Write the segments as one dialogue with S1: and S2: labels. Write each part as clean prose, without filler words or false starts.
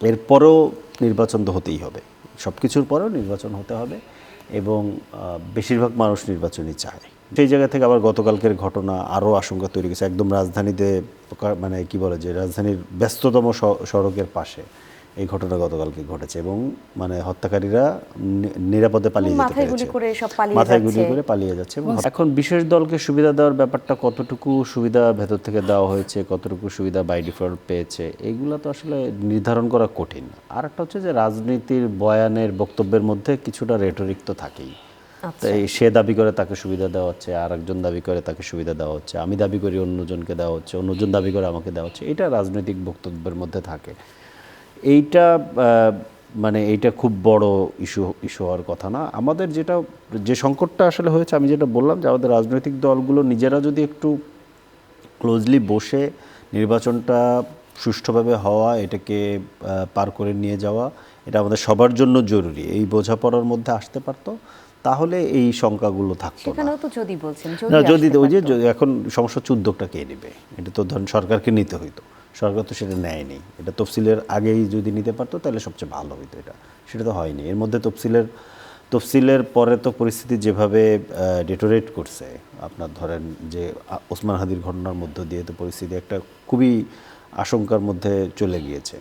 S1: এরপরও নির্বাচন তো হতেই হবে, সব কিছুর পরেও নির্বাচন হতে হবে এবং বেশিরভাগ মানুষ নির্বাচনই চায়। সেই জায়গা থেকে আবার গতকালকের ঘটনা আরও আশঙ্কা তৈরি করেছে। একদম রাজধানীতে মানে কি বলে যে রাজধানীর ব্যস্ততম সড়কের পাশে এই ঘটনা গতকালকে ঘটেছে এবং মানে হত্যাকারীরা নিরাপদে পালিয়ে যেতে পেরেছে, মাথায় গুলি করে পালিয়ে যাচ্ছে। এবং এখন বিশেষ দলকে সুবিধা দেওয়ার ব্যাপারটা কতটুকু সুবিধা ভেতর থেকে দেওয়া হয়েছে, কতটুকু সুবিধা বাই ডিফল্ট পেয়েছে, এইগুলো তো আসলে নির্ধারণ করা কঠিন। আর একটা হচ্ছে যে রাজনীতির বয়ানের বক্তব্যের মধ্যে কিছুটা রেটরিক তো থাকেই। তাই সে দাবি করে তাকে সুবিধা দেওয়া হচ্ছে, আর একজন দাবি করে তাকে সুবিধা দেওয়া হচ্ছে, আমি দাবি করি অন্যজনকে দেওয়া হচ্ছে, অন্যজন দাবি করে আমাকে দেওয়া হচ্ছে, এটা রাজনৈতিক বক্তব্যের মধ্যে থাকে। এইটা মানে এইটা খুব বড় ইস্যু হওয়ার কথা না। আমাদের যে সংকটটা আসলে হয়েছে, আমি যেটা বললাম যে আমাদের রাজনৈতিক দলগুলো নিজেরা যদি একটু ক্লোজলি বসে নির্বাচনটা সুষ্ঠুভাবে হওয়া, এটাকে পার করে নিয়ে যাওয়া, এটা আমাদের সবার জন্য জরুরি, এই বোঝাপড়ার মধ্যে আসতে পারতো, তাহলে এই শঙ্কাগুলো থাকতো না। যদি ওই যে এখন সমস্যা হচ্ছে উদ্যোগটা কে নেবে, এটা তো ধরেন সরকারকে নিতে হইতো, সরকার তো সেটা নেয়নি। এটা তফসিলের আগেই যদি নিতে পারতো তাহলে সবচেয়ে ভালো হইতো, সেটা তো হয়নি। এর মধ্যে তফসিলের পরে তো পরিস্থিতি যেভাবে ডেটোরেট করছে, আপনার ধরেন যে ওসমান হাদির ঘটনার মধ্য দিয়ে তো পরিস্থিতি একটা খুবই আশঙ্কার মধ্যে চলে গিয়েছে।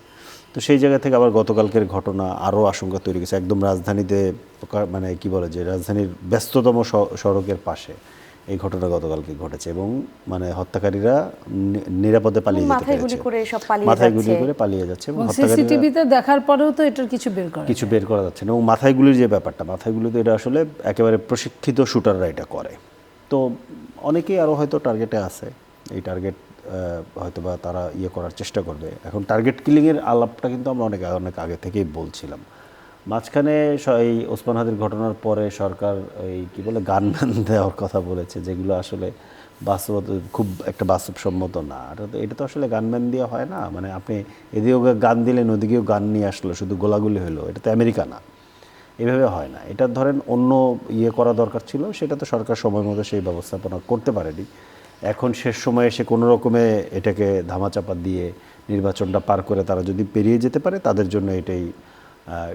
S1: তো সেই জায়গা থেকে আবার গতকালকের ঘটনা আরও আশঙ্কা তৈরি করেছে। একদম রাজধানীতে মানে কি বলে যে রাজধানীর ব্যস্ততম সড়কের পাশে এই ঘটনা গতকালকে ঘটেছে এবং মানে হত্যাকারীরা নিরাপদে পালিয়ে যেতে পেরেছে, মাথায় গুলি করে পালিয়ে যাচ্ছে। এবং
S2: সিসিটিভিতে দেখার পরেও তো এটার কিছু বের করা
S1: যাচ্ছে না। এবং মাথায় গুলির যে ব্যাপারটা, মাথায় গুলি তো এটা আসলে একেবারে প্রশিক্ষিত শুটাররা এটা করে। তো অনেকেই আরও হয়তো টার্গেটে আছে, এই টার্গেট হয়তো বা তারা করার চেষ্টা করবে। এখন টার্গেট কিলিংয়ের আলাপটা কিন্তু আমরা অনেক আগে থেকেই বলছিলাম। মাঝখানে এই ওসমান হাদির ঘটনার পরে সরকার এই কি বলে গানম্যান দেওয়ার কথা বলেছে, যেগুলো আসলে খুব একটা বাস্তবসম্মত না। এটা তো আসলে গানম্যান দেওয়া হয় না, মানে আপনি এদিকেও গান দিলেন ওদিকেও গান নিয়ে আসলো, শুধু গোলাগুলি হলো, এটা তো আমেরিকা না, এভাবে হয় না। এটা ধরেন অন্য করা দরকার ছিল, সেটা তো সরকার সময় মতো সেই ব্যবস্থাপনা করতে পারেনি। এখন শেষ সময়ে এসে কোনো রকমে এটাকে ধামাচাপা দিয়ে নির্বাচনটা পার করে তারা যদি পেরিয়ে যেতে পারে, তাদের জন্য এটাই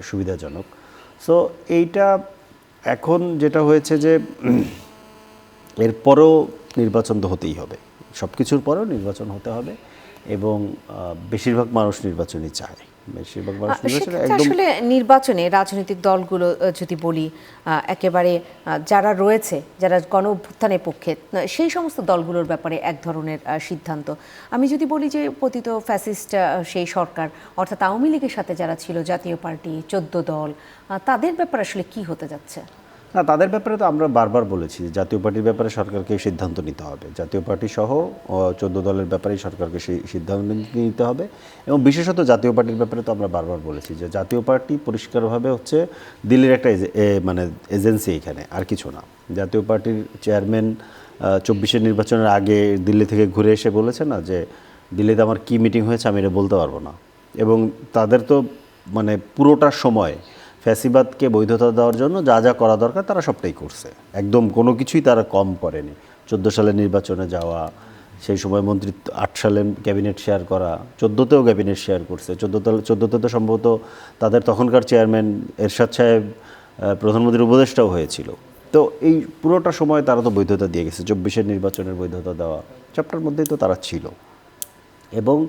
S1: সুবিধাজনক। সো এইটা এখন যেটা হয়েছে যে এরপরও নির্বাচন তো হতেই হবে, সব কিছুর পরেও নির্বাচন হতে হবে এবং বেশিরভাগ মানুষ নির্বাচনই চায়।
S3: আসলে নির্বাচনে রাজনৈতিক দলগুলো যদি বলি, একেবারে যারা রয়েছে, যারা গণ অভ্যুত্থানের পক্ষে, সেই সমস্ত দলগুলোর ব্যাপারে এক ধরনের সিদ্ধান্ত। আমি যদি বলি যে পতিত ফ্যাসিস্ট সেই সরকার, অর্থাৎ আওয়ামী লীগের সাথে যারা ছিল, জাতীয় পার্টি 14 দল, তাদের ব্যাপারে আসলে কি হতে যাচ্ছে?
S1: না, তাদের ব্যাপারে তো আমরা বারবার বলেছি যে জাতীয় পার্টির ব্যাপারে সরকারকে সিদ্ধান্ত নিতে হবে, জাতীয় পার্টি সহ 14 দলের ব্যাপারেই সরকারকে সেই সিদ্ধান্ত নিতে হবে। এবং বিশেষত জাতীয় পার্টির ব্যাপারে তো আমরা বারবার বলেছি যে জাতীয় পার্টি পরিষ্কারভাবে হচ্ছে দিল্লির একটা মানে এজেন্সি, এখানে আর কিছু না। জাতীয় পার্টির চেয়ারম্যান 24-এর নির্বাচনের আগে দিল্লি থেকে ঘুরে এসে বলেছে না যে দিল্লিতে আমার কি মিটিং হয়েছে আমি এটা বলতে পারবো না। এবং তাদের তো মানে পুরোটা সময় ফ্যাসিবাদকে বৈধতা দেওয়ার জন্য যা যা করা দরকার তারা সবটাই করছে, একদম কোনো কিছুই তারা কম করেনি। 14 সালে নির্বাচনে যাওয়া, সেই সময় মন্ত্রিত্ব, 8 সালে ক্যাবিনেট শেয়ার করা, 14তেও ক্যাবিনেট শেয়ার করছে। 14তে তো সম্ভবত তাদের তখনকার চেয়ারম্যান এরশাদ সাহেব প্রধানমন্ত্রীর উপদেষ্টাও হয়েছিল। তো এই পুরোটা সময় তারা তো বৈধতা দিয়ে গেছে, 24-এর নির্বাচনের বৈধতা দেওয়া সবটার মধ্যেই তো তারা ছিল। এবং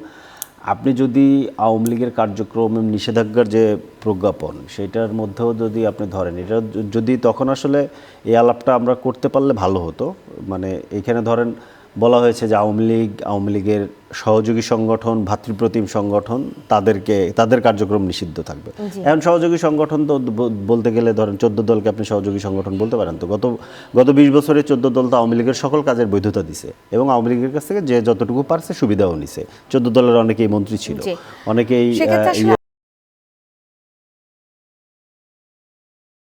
S1: আপনি যদি আওয়ামী লীগের কার্যক্রম নিষেধাজ্ঞার যে প্রজ্ঞাপন, সেটার মধ্যেও যদি আপনি ধরেন, এটা যদি তখন আসলে এই আলাপটা আমরা করতে পারলে ভালো হতো। মানে এইখানে ধরেন বলা হয়েছে যে আওয়ামী লীগের সহযোগী সংগঠন, ভাতৃপ্রতিম সংগঠন, তাদের কার্যক্রম নিষিদ্ধ থাকবে। এখন সহযোগী সংগঠন তো বলতে গেলে ধরেন 14 দলকে আপনি সহযোগী সংগঠন বলতে পারেন। তো গত 20 বছরে 14 দল তো আওয়ামী লীগের সকল কাজের বৈধতা দিছে এবং আওয়ামী লীগের কাছ থেকে যে যতটুকু পারছে সুবিধাও নিছে। 14 দলের অনেকেই মন্ত্রী ছিল, অনেকেই